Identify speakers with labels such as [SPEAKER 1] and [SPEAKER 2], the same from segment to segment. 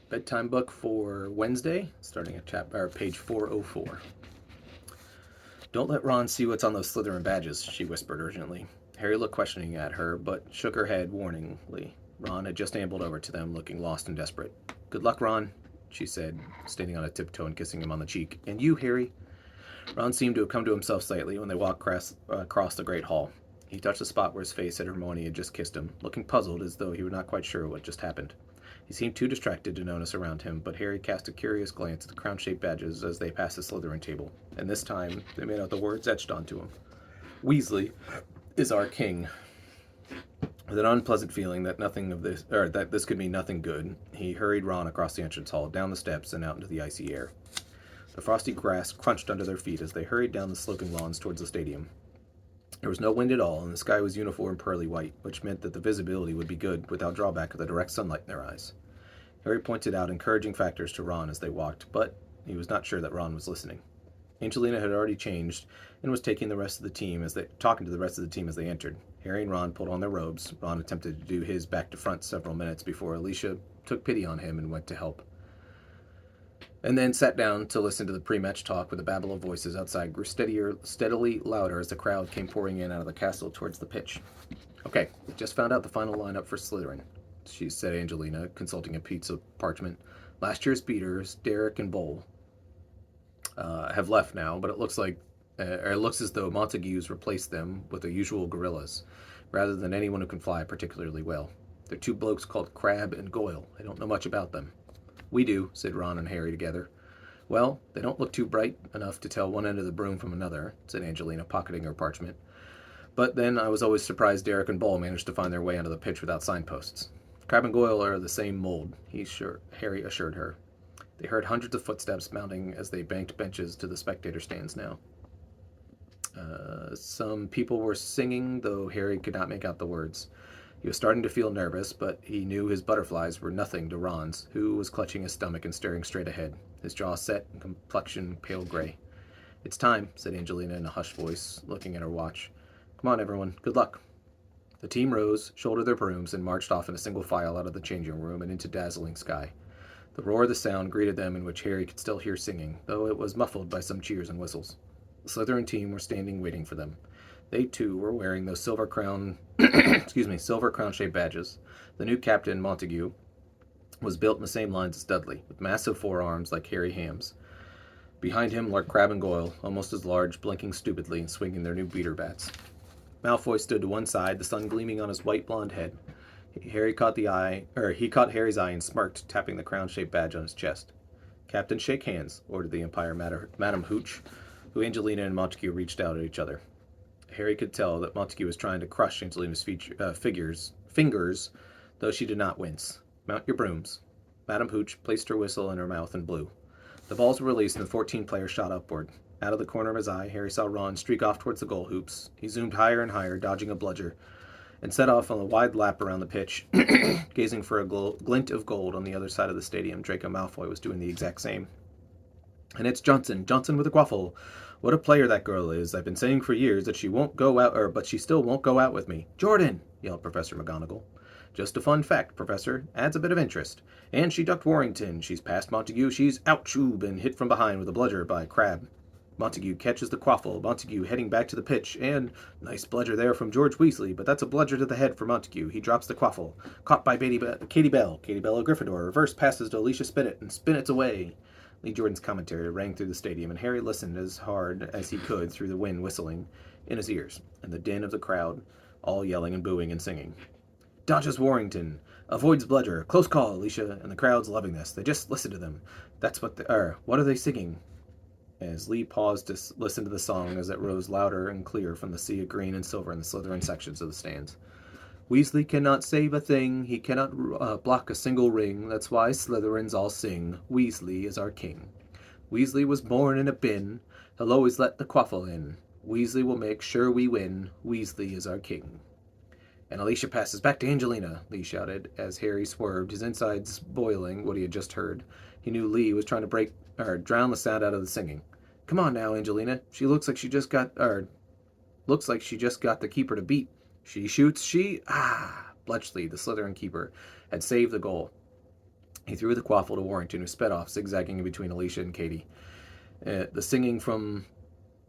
[SPEAKER 1] Bedtime book for Wednesday, starting at page 404. Don't let Ron see what's on those Slytherin badges, she whispered urgently. Harry looked questioning at her, but shook her head warningly. Ron had just ambled over to them, looking lost and desperate. Good luck, Ron, she said, standing on a tiptoe and kissing him on the cheek. And you, Harry? Ron seemed to have come to himself slightly when they walked across the great hall. He touched the spot where his face at Hermione had just kissed him, looking puzzled as though he were not quite sure what just happened. He seemed too distracted to notice around him, but Harry cast a curious glance at the crown-shaped badges as they passed the Slytherin table, and this time they made out the words etched onto them. Weasley is our king. With an unpleasant feeling that this could mean nothing good, he hurried Ron across the entrance hall, down the steps, and out into the icy air. The frosty grass crunched under their feet as they hurried down the sloping lawns towards the stadium. There was no wind at all, and the sky was uniform pearly white, which meant that the visibility would be good without drawback of the direct sunlight in their eyes. Harry pointed out encouraging factors to Ron as they walked, but he was not sure that Ron was listening. Angelina had already changed and was talking to the rest of the team as they entered. Harry and Ron pulled on their robes. Ron attempted to do his back to front several minutes before Alicia took pity on him and went to help, and then sat down to listen to the pre-match talk with a babble of voices outside grew steadily louder as the crowd came pouring in out of the castle towards the pitch. Okay, just found out the final lineup for Slytherin, she said Angelina, consulting a piece of parchment. Last year's beaters, Derek and Bowl, have left now, but it looks as though Montague's replaced them with the usual gorillas, rather than anyone who can fly particularly well. They're two blokes called Crabbe and Goyle. I don't know much about them. We do, said Ron and Harry together. Well, they don't look too bright enough to tell one end of the broom from another, said Angelina, pocketing her parchment. But then I was always surprised Derek and Ball managed to find their way onto the pitch without signposts. Crabbe and Goyle are the same mold, Harry assured her. They heard hundreds of footsteps mounting as they banked benches to the spectator stands now. Some people were singing, though Harry could not make out the words. He was starting to feel nervous, but he knew his butterflies were nothing to Ron's, who was clutching his stomach and staring straight ahead, his jaw set and complexion pale gray. It's time, said Angelina in a hushed voice, looking at her watch. Come on, everyone. Good luck. The team rose, shouldered their brooms, and marched off in a single file out of the changing room and into dazzling sky. The roar of the sound greeted them, in which Harry could still hear singing, though it was muffled by some cheers and whistles. The Slytherin team were standing waiting for them. They, too, were wearing those silver crown-shaped badges. The new captain, Montague, was built in the same lines as Dudley, with massive forearms like hairy hams. Behind him lurked Crabbe and Goyle, almost as large, blinking stupidly and swinging their new beater bats. Malfoy stood to one side, the sun gleaming on his white blonde head. He caught Harry's eye and smirked, tapping the crown-shaped badge on his chest. Captain, shake hands, ordered the Empire Madam Hooch, who Angelina and Montague reached out at each other. Harry could tell that Montague was trying to crush Angelina's fingers, though she did not wince. Mount your brooms. Madam Hooch placed her whistle in her mouth and blew. The balls were released and the 14 players shot upward. Out of the corner of his eye, Harry saw Ron streak off towards the goal hoops. He zoomed higher and higher, dodging a bludger, and set off on a wide lap around the pitch, gazing for a glint of gold on the other side of the stadium. Draco Malfoy was doing the exact same. And it's Johnson with a quaffle. What a player that girl is. I've been saying for years that she won't go out, but she still won't go out with me. Jordan, yelled Professor McGonagall. Just a fun fact, Professor. Adds a bit of interest. And she ducked Warrington. She's past Montague. She's out-choo, been hit from behind with a bludger by Crabbe. Montague catches the quaffle. Montague heading back to the pitch, and nice bludger there from George Weasley, but that's a bludger to the head for Montague. He drops the quaffle. Caught by Katie Bell. Katie Bell of Gryffindor. Reverse passes to Alicia Spinnet, and Spinnet's away. Lee Jordan's commentary rang through the stadium, and Harry listened as hard as he could through the wind whistling in his ears, and the din of the crowd, all yelling and booing and singing. Dodges Warrington. Avoids bludger. Close call, Alicia, and the crowd's loving this. They just listen to them. That's what what are they singing? As Lee paused to listen to the song as it rose louder and clear from the sea of green and silver in the Slytherin sections of the stands. Weasley cannot save a thing, he cannot block a single ring, that's why Slytherins all sing, Weasley is our king. Weasley was born in a bin, he'll always let the quaffle in. Weasley will make sure we win, Weasley is our king. And Alicia passes back to Angelina, Lee shouted, as Harry swerved, his insides boiling what he had just heard. He knew Lee was trying to drown the sound out of the singing. Come on now, Angelina. She looks like she just got the keeper to beat. She shoots, Bletchley, the Slytherin keeper, had saved the goal. He threw the quaffle to Warrington, who sped off, zigzagging in between Alicia and Katie. The singing from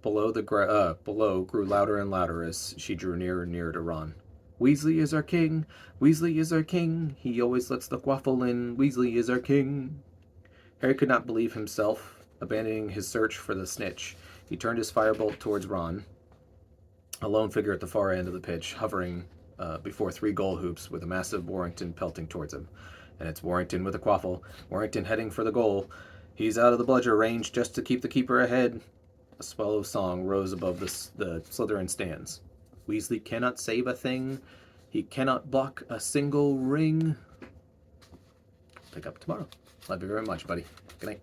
[SPEAKER 1] below grew louder and louder as she drew nearer and nearer to Ron. Weasley is our king. Weasley is our king. He always lets the quaffle in. Weasley is our king. Harry could not believe himself, abandoning his search for the snitch. He turned his firebolt towards Ron, a lone figure at the far end of the pitch, hovering before 3 goal hoops with a massive Warrington pelting towards him. And it's Warrington with a quaffle. Warrington heading for the goal. He's out of the bludger range just to keep the keeper ahead. A swell of song rose above the Slytherin stands. Weasley cannot save a thing. He cannot block a single ring. Pick up tomorrow. Love you very much, buddy. Good night.